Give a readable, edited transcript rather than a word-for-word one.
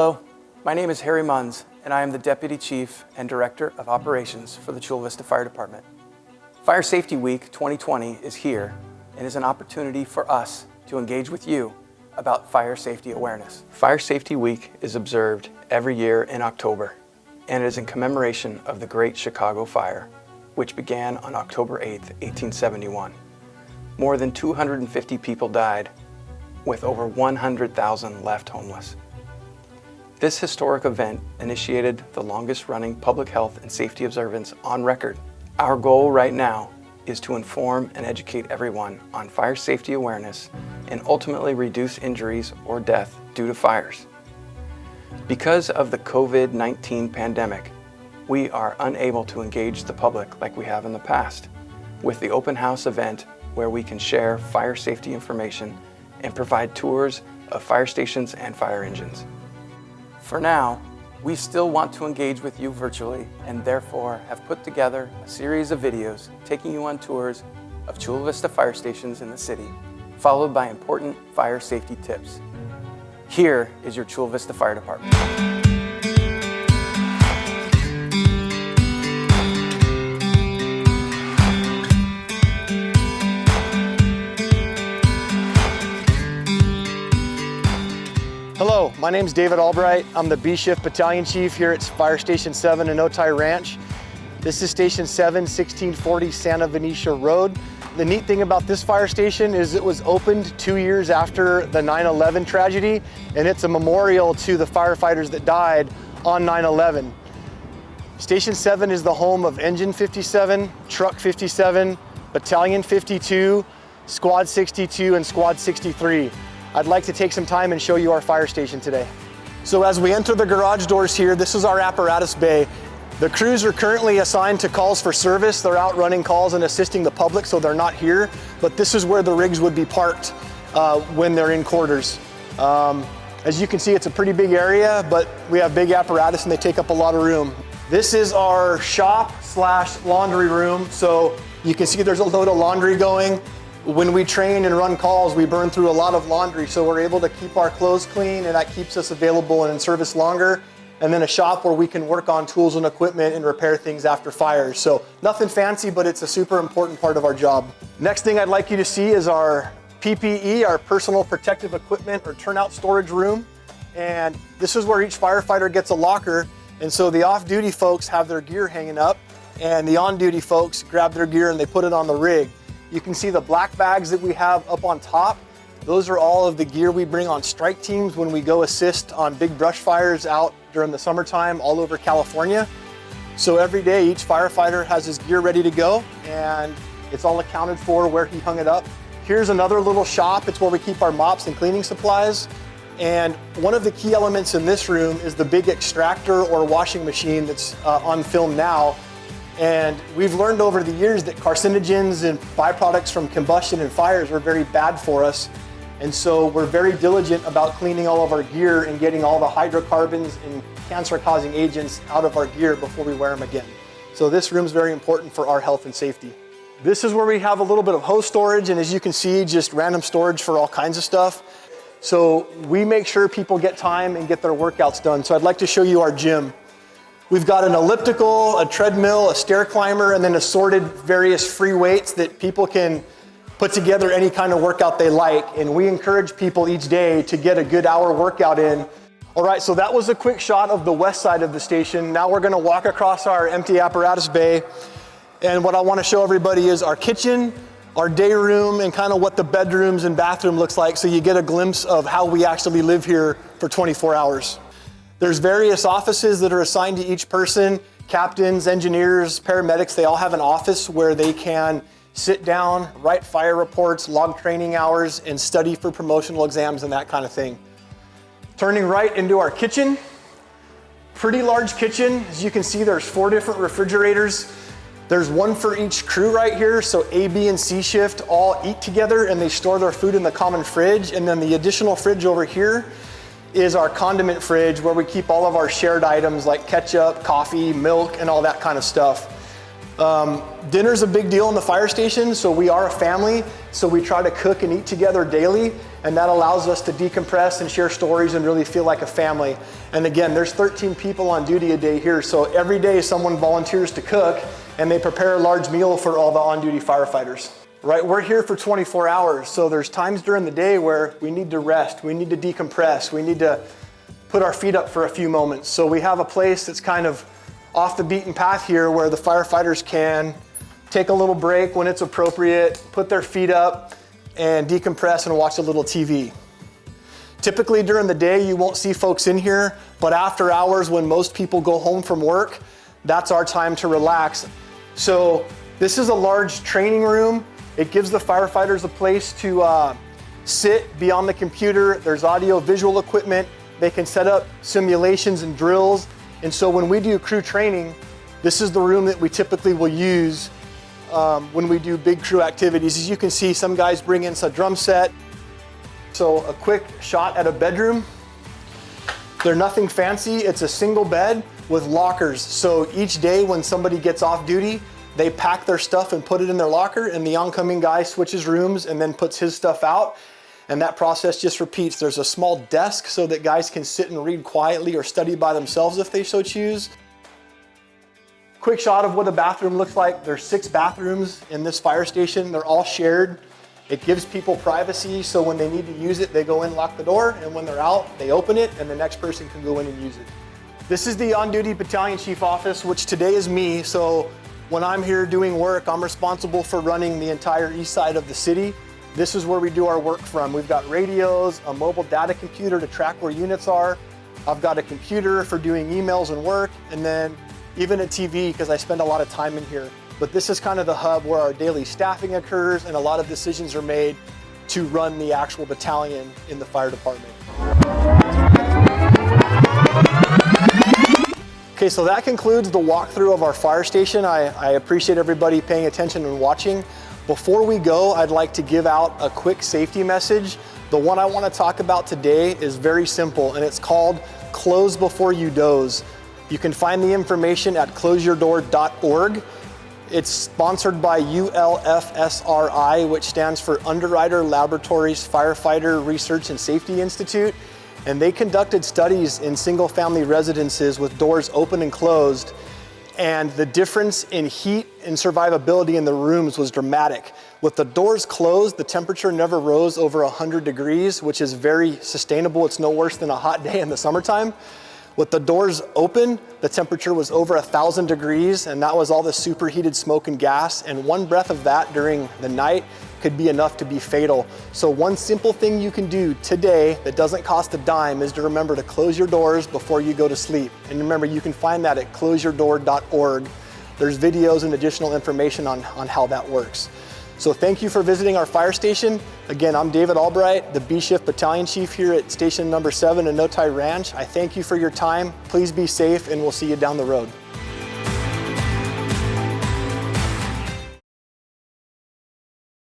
Hello, my name is Harry Munns, and I am the Deputy Chief and Director of Operations for the Chula Vista Fire Department. Fire Safety Week 2020 is here and is an opportunity for us to engage with you about fire safety awareness. Fire Safety Week is observed every year in October, and it is in commemoration of the Great Chicago Fire, which began on October 8, 1871. More than 250 people died, with over 100,000 left homeless. This historic event initiated the longest-running public health and safety observance on record. Our goal right now is to inform and educate everyone on fire safety awareness and ultimately reduce injuries or death due to fires. Because of the COVID-19 pandemic, we are unable to engage the public like we have in the past with the open house event where we can share fire safety information and provide tours of fire stations and fire engines. For now, we still want to engage with you virtually and therefore have put together a series of videos taking you on tours of Chula Vista fire stations in the city, followed by important fire safety tips. Here is your Chula Vista Fire Department. Hello, my name is David Albright. I'm the B Shift Battalion Chief here at Fire Station 7 in Otay Ranch. This is Station 7, 1640 Santa Venetia Road. The neat thing about this fire station is it was opened 2 years after the 9/11 tragedy, and it's a memorial to the firefighters that died on 9/11. Station 7 is the home of Engine 57, Truck 57, Battalion 52, Squad 62, and Squad 63. I'd like to take some time and show you our fire station today. So as we enter the garage doors here, this is our apparatus bay. The crews are currently assigned to calls for service. They're out running calls and assisting the public, so they're not here, but this is where the rigs would be parked when they're in quarters. As you can see, it's a pretty big area, but we have big apparatus and they take up a lot of room. This is our shop/laundry room. So you can see there's a load of laundry going. When we train and run calls, we burn through a lot of laundry, so we're able to keep our clothes clean, and that keeps us available and in service longer. And then a shop where we can work on tools and equipment and repair things after fires. So nothing fancy, but it's a super important part of our job. Next thing I'd like you to see is our PPE, our personal protective equipment or turnout storage room. And this is where each firefighter gets a locker. And so the off-duty folks have their gear hanging up, and the on-duty folks grab their gear and they put it on the rig. You can see the black bags that we have up on top. Those are all of the gear we bring on strike teams when we go assist on big brush fires out during the summertime all over California. So every day each firefighter has his gear ready to go, and it's all accounted for where he hung it up. Here's another little shop. It's where we keep our mops and cleaning supplies. And one of the key elements in this room is the big extractor or washing machine that's on film now. And we've learned over the years that carcinogens and byproducts from combustion and fires are very bad for us. And so we're very diligent about cleaning all of our gear and getting all the hydrocarbons and cancer-causing agents out of our gear before we wear them again. So this room's very important for our health and safety. This is where we have a little bit of hose storage, and as you can see, just random storage for all kinds of stuff. So we make sure people get time and get their workouts done. So I'd like to show you our gym. We've got an elliptical, a treadmill, a stair climber, and then assorted various free weights that people can put together any kind of workout they like. And we encourage people each day to get a good hour workout in. All right, so that was a quick shot of the west side of the station. Now we're gonna walk across our empty apparatus bay. And what I wanna show everybody is our kitchen, our day room, and kind of what the bedrooms and bathroom looks like, so you get a glimpse of how we actually live here for 24 hours. There's various offices that are assigned to each person. Captains, engineers, paramedics, they all have an office where they can sit down, write fire reports, log training hours, and study for promotional exams and that kind of thing. Turning right into our kitchen. Pretty large kitchen. As you can see, there's 4 different refrigerators. There's one for each crew right here, so A, B, and C shift all eat together and they store their food in the common fridge. And then the additional fridge over here is our condiment fridge, where we keep all of our shared items like ketchup, coffee, milk, and all that kind of stuff. Dinner's a big deal in the fire station, so we are a family, so we try to cook and eat together daily, and that allows us to decompress and share stories and really feel like a family. And again, there's 13 people on duty a day here, so every day someone volunteers to cook, and they prepare a large meal for all the on-duty firefighters. Right, we're here for 24 hours, so there's times during the day where we need to rest, we need to decompress, we need to put our feet up for a few moments. So we have a place that's kind of off the beaten path here where the firefighters can take a little break when it's appropriate, put their feet up and decompress and watch a little TV. Typically during the day you won't see folks in here, but after hours when most people go home from work, that's our time to relax. So this is a large training room. It gives the firefighters a place to sit, be on the computer. There's audio visual equipment. They can set up simulations and drills. And so when we do crew training, this is the room that we typically will use when we do big crew activities. As you can see, some guys bring in a drum set. So a quick shot at a bedroom. They're nothing fancy. It's a single bed with lockers. So each day when somebody gets off duty, they pack their stuff and put it in their locker, and the oncoming guy switches rooms and then puts his stuff out. And that process just repeats. There's a small desk so that guys can sit and read quietly or study by themselves if they so choose. Quick shot of what a bathroom looks like. There's 6 bathrooms in this fire station. They're all shared. It gives people privacy, so when they need to use it, they go in, lock the door, and when they're out, they open it, and the next person can go in and use it. This is the on-duty battalion chief office, which today is me. So when I'm here doing work, I'm responsible for running the entire east side of the city. This is where we do our work from. We've got radios, a mobile data computer to track where units are. I've got a computer for doing emails and work, and then even a TV because I spend a lot of time in here. But this is kind of the hub where our daily staffing occurs and a lot of decisions are made to run the actual battalion in the fire department. Okay, so that concludes the walkthrough of our fire station. I appreciate everybody paying attention and watching. Before we go, I'd like to give out a quick safety message. The one I want to talk about today is very simple, and it's called Close Before You Doze. You can find the information at closeyourdoor.org. It's sponsored by ULFSRI, which stands for Underwriter Laboratories Firefighter Research and Safety Institute. And they conducted studies in single-family residences with doors open and closed. And the difference in heat and survivability in the rooms was dramatic. With the doors closed, the temperature never rose over 100 degrees, which is very sustainable. It's no worse than a hot day in the summertime. With the doors open, the temperature was over 1,000 degrees, and that was all the superheated smoke and gas. And one breath of that during the night could be enough to be fatal. So one simple thing you can do today that doesn't cost a dime is to remember to close your doors before you go to sleep. And remember, you can find that at closeyourdoor.org. There's videos and additional information on how that works. So thank you for visiting our fire station. Again, I'm David Albright, the B Shift Battalion Chief here at Station number 7 in Otay Ranch. I thank you for your time. Please be safe, and we'll see you down the road.